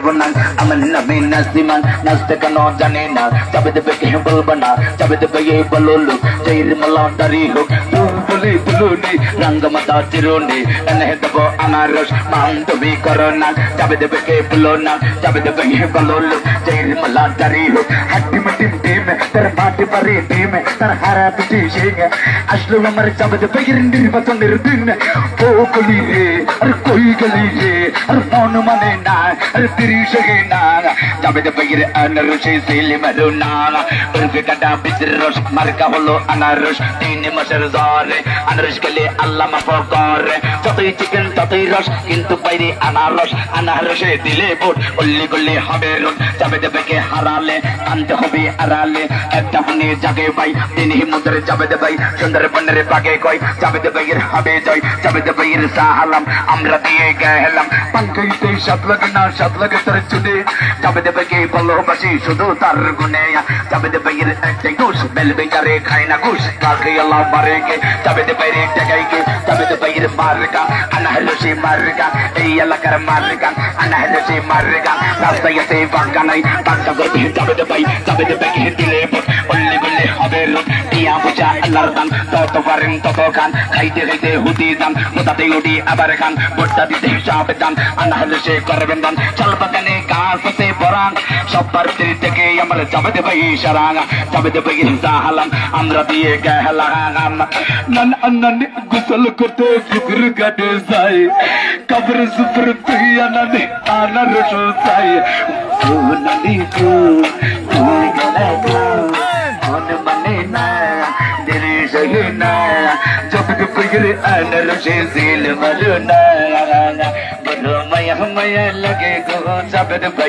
করবো না আমার নামে নাসিমান নাচতে কেন জানে না চাপে দেবে কে বলবো না চাপে দেবে এই বলো লোক জয়ের মালা দাঁড়ি হোক বলে তুলুনি রঙ্গমাতা চিরুনি এনে দেবো আনারস মান তুমি করো না চাপে দেবে কে বলো না চাপে দেবে এই বলো লোক জয়ের মালা দাঁড়ি হোক হাড্ডি মাটি টিম তার মাটি পারে টিম তার হারা পিটি সিং আসলো আমার চাপে দেবে নির্বাচনের দিন ও গলি রে আর কই গলি রে আর মন মানে না আর তিরিশে না চাপে দেবে আনারসে সেলে মারো না উর্ফে কাটা বিদ্রোস মার্কা হলো আনারস 3 মাসের জ্বরে আনারস খেলে আল্লাহ মাফ করে যতই চিকেন ততই রস কিন্তু বাইরে আনারসে দিলে ভোট গল্লি গল্লি হবে রোড চাপে দেবে কে হারালে আনতে হবে আড়ালে একটা মনে জাগে ভাই তিনি মুদ্রে চাপে দেবে সুন্দর বনের পাগে কয় চাপে দেবে হবে জয় চাপে দেবে সাহালাম আমরা দিয়ে গেলাম পাঙ্কাইতে সাত লাগে তার চুলে চাপে দেবে কে ভালোবাসি শুধু তার গুনে চাপে দেবে একটাই ঘুষ বেলবে যারে খায় না ঘুষ কাকে আল্লাহ মারে কে চাপে দেবে টাকাই কে চাপে দেবে মারকা আনারসে মারকা এই এলাকার মারকা আনারসে মারকা রাস্তায় আছে বাঁকা নাই বাঁকা করবে চাপে দেবে দিলে বললে বললে হবে রোড টিয়া বুঝা আল্লাহর দান তত পারেন তত খান খাইতে খাইতে হুতি দান মোতাতে উঠি আবার খান ভোটটা দিতে হিসাব দান আনারসে করবেন দান চল বাগানে গাছ আছে বরান সবার থেকে আমার চাপে দেবে ইশারাং চাপে দেবে সাহালাম আমরা দিয়ে গেলাম নানি গোসল করতে পুকুর ঘাটে যাই কবর সুপুর তুই নানি আনারস চাই ও নানি গো তুই গেলে মন মানে না দেরি সহে না চাপে দেবে আনারসে সিল মারো না বড় মায়া লাগে গো চাপে দেবে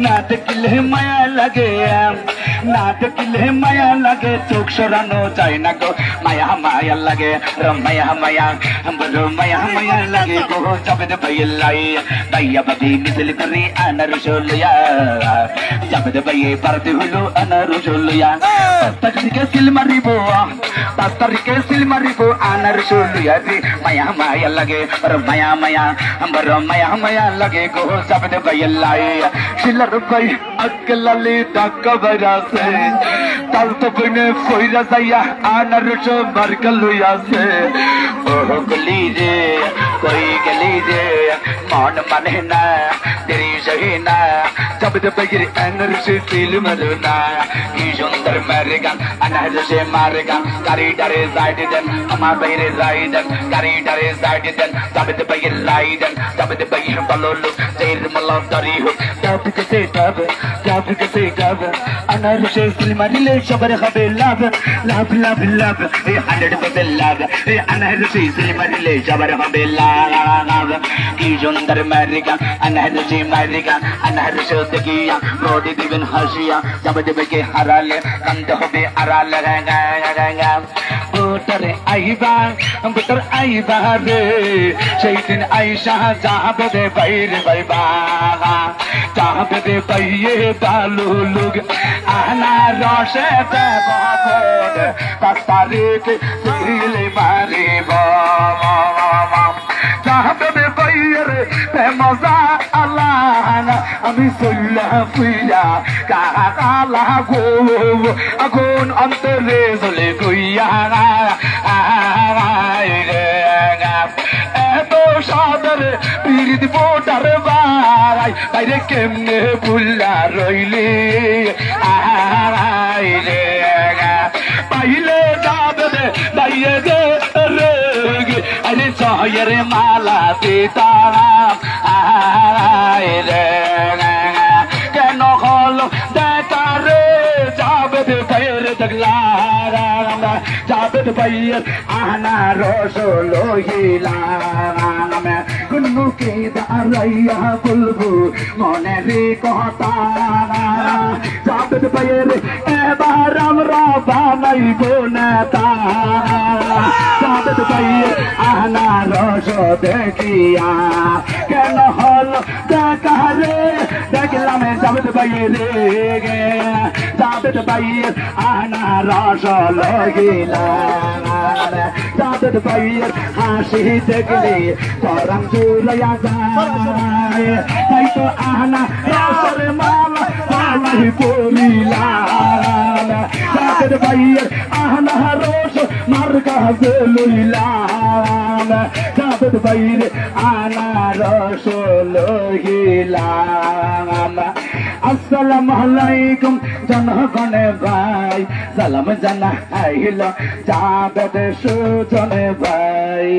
না দেখলে মায়া লাগে না দেখলে মায়া লাগে চোখ সরানো যায় না গো মায়া লাগে মায়া বড় মায়া লাগে গো চাপে দেবে দাইয়া বাদি মিছিল করে আনারস লইয়া চাপে দেবে পারতে হলো আনারস লইয়া 5 তারিখে সিল মারিব আনারস লইয়া রে মায়া লাগে বড় মায়া লাগে গো চাপে দেবে শিলার ভাই আকলালি টাকা বাইরাছে তাল তো বইনে ফইরা যাইয়া আনারস মার্কা লইয়াছে ও গলি রে কই গলি রে মন মানে না দেরি সহে না চাপে দেবে আনারসে সিল মারো না কি সুন্দর মারে গান আনারসে মারে গান গাড়িটারে সাইড দেন আমার বাইরে যাই দেন গাড়িটারে সাইড দেন চাপে দেবে লাই দেন চাপে দেবে ভালো লোক জয়ের মালা দাঁড়ি হোক চাপে গাব আনারসে সিল মারিলে সবার হবে লাভ 100% লাভ আনারসে সিল মারিলে সবার হবে লাভ কি সুন্দর মারে গান আনারসে মারে গান আনারসে দেখিয়া রোডে দিবেন হাসিয়া চাপে দেবে কে হারালে কান্দে হবে আড়ালে ভোটার আইবা রে সেই দিন আইসা যাবে রে বাইরে বাইবা যাবে রে বাইয়ে ভালো লোক আনারসে দেব ভোট 5 তারিখে সিল মারিব যাবে রে বাইয়ে রে মজা আল্লাহ আমি সইলা ফুইয়া কালা গো আগুন অন্তরে জ্বলে গইয়া এত সাদর পীড়িত ভোটার বাইরে কেমনে ভুল্লা রইলে পাইলে যাবে দাইয়ে দে রে আরে চয়ের মালা সীতারাম কেন হলো দেখা রে যাবে ভাইয়ের দেখলাম যাবে ভাইয়ের আনারস লইলাম কুন্নুকে দাঁড়াইয়া বলবো মনের কথা যাবে ভাইয়ের এবার আমরা বানাইব নেতা যাবে ভাইয়ের আনারস দেখিয়া কেন হল দেখা রে দেখলাম যাবে ভাইয়ের জাবেদ ভাইয়ের আনারস লইলাম জাবেদ ভাইয়ের হাসি দেখলে পরাণ জুড়াইয়া যায় তাই তো আনারসের মালা মালাই পরিলাম জাবেদ ভাইয়ের আনারস মার কাছে লইলাম জাবেদ ভাইয়ের আনারস লইলাম আসসালামু আলাইকুম জনগণ ভাই সালাম জানাইল জাবেদ সুজন ভাই